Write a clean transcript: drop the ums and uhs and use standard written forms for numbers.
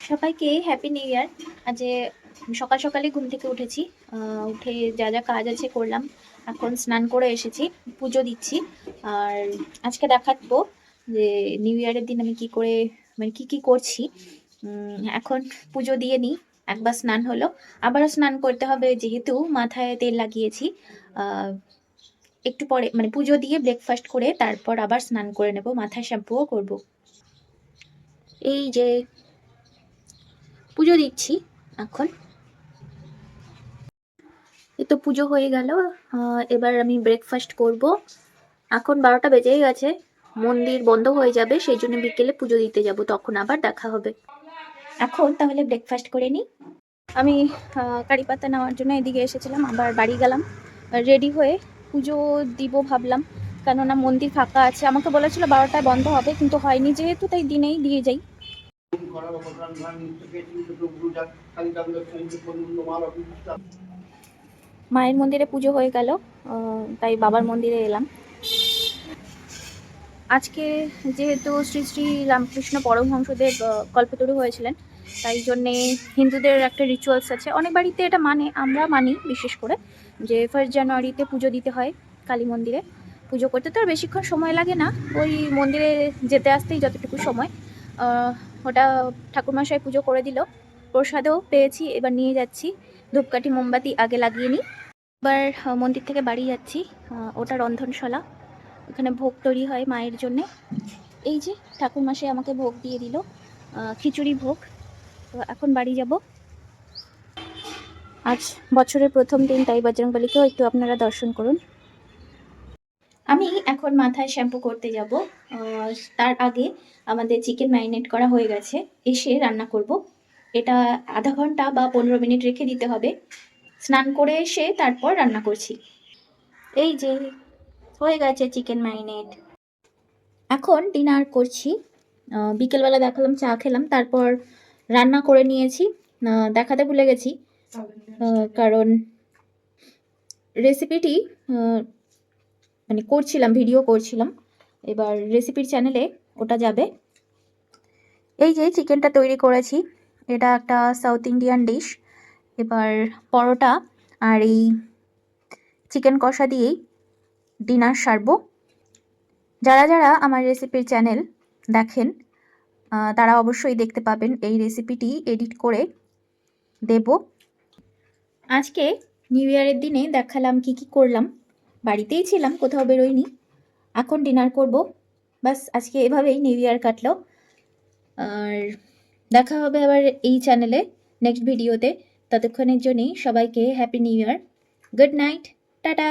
সবাইকে happy new year. আজ সকাল সকালে ঘুম থেকে উঠেছি। উঠে যা যা কাজ আছে করলাম। এখন স্নান করে এসেছি, পুজো দিচ্ছি। আর আজকে দেখাবো যে নিউ ইয়ারের দিন আমি কি করে মানে কি করছি। এখন পুজো দিয়ে নিই। একবার স্নান হলো, আবারও স্নান করতে হবে যেহেতু মাথায় তেল লাগিয়েছি। একটু পরে মানে পুজো দিয়ে ব্রেকফাস্ট করে তারপর আবার স্নান করে নেব, মাথায় শ্যাম্পুও করব। এই যে পুজো দিচ্ছি এখন। এই তো পুজো হয়ে গেল। এবার আমি ব্রেকফাস্ট করব। এখন 12টা বেজেই গেছে, মন্দির বন্ধ হয়ে যাবে, সেই জন্য বিকেলে পুজো দিতে যাব, তখন আবার দেখা হবে। এখন তাহলে ব্রেকফাস্ট করে নিই। আমি কারি পাতা নেওয়ার জন্য এদিকে এসেছিলাম, আবার বাড়ি গেলাম রেডি হয়ে। পুজো দিব ভাবলাম, কেননা মন্দির ফাঁকা আছে। আমাকে বলেছিল 12টায় বন্ধ হবে, কিন্তু হয়নি যেহেতু, তাই দিনেই দিয়ে যাই। মায়ের মন্দিরে পুজো হয়ে গেল, তাই বাবার মন্দিরে এলাম। আজকে যেহেতু শ্রী শ্রী রামকৃষ্ণ পরমহংসদেব কল্পতরু হয়েছিলেন, তাই জন্যে হিন্দুদের একটা রিচুয়ালস আছে, অনেক বাড়িতে এটা মানে, আমরা মানি বিশেষ করে, যে 1 জানুয়ারিতে পুজো দিতে হয় কালী মন্দিরে। পুজো করতে তো আর বেশিক্ষণ সময় লাগে না, ওই মন্দিরে যেতে আসতেই যতটুকু সময়। ওটা ঠাকুরমশাই পুজো করে দিল, প্রসাদও পেয়েছি, এবার নিয়ে যাচ্ছি। ধূপকাঠি মোমবাতি আগে লাগিয়ে নিই। এবার মন্দির থেকে বাড়ি যাচ্ছি। ওটা রন্ধনশালা, ওখানে ভোগ তৈরি হয় মায়ের জন্যে। এই যে ঠাকুরমশাই আমাকে ভোগ দিয়ে দিল, খিচুড়ি ভোগ। তো এখন বাড়ি যাব। আজ বছরের প্রথম দিন, তাই বজরংবলীকেও একটু আপনারা দর্শন করুন। আমি এখন মাথায় শ্যাম্পু করতে যাব। তার আগে আমাদের চিকেন ম্যারিনেট করা হয়ে গেছে, এসে রান্না করব। এটা আধা ঘন্টা বা 15 মিনিট রেখে দিতে হবে। স্নান করে এসে তারপর রান্না করছি। এই যে হয়ে গেছে চিকেন ম্যারিনেট। এখন ডিনার করছি। বিকেলবেলা দেখালাম, চা খেলাম, তারপর রান্না করে নিয়েছি। দেখাতে ভুলে গেছি, কারণ রেসিপিটি মানে করছিলাম, ভিডিও করছিলাম, এবার রেসিপির চ্যানেলে ওটা যাবে। এই যে চিকেনটা তৈরি করেছি, এটা একটা সাউথ ইন্ডিয়ান ডিশ। এবার পরোটা আর এই চিকেন কষা দিয়েই ডিনার সারবো। যারা যারা আমার রেসিপির চ্যানেল দেখেন, তারা অবশ্যই দেখতে পাবেন এই রেসিপিটি এডিট করে দেব। আজকে নিউ ইয়ারের দিনে দেখালাম কি করলাম। বাড়িতেই ছিলাম, কোথাও বেরোইনি। এখন ডিনার করব। বাস আজকে এভাবেই নিউ ইয়ার কাটলো। আর দেখা হবে আবার এই চ্যানেলে নেক্সট ভিডিওতে। ততক্ষণের জন্যই সবাইকে happy new year, good night, tata.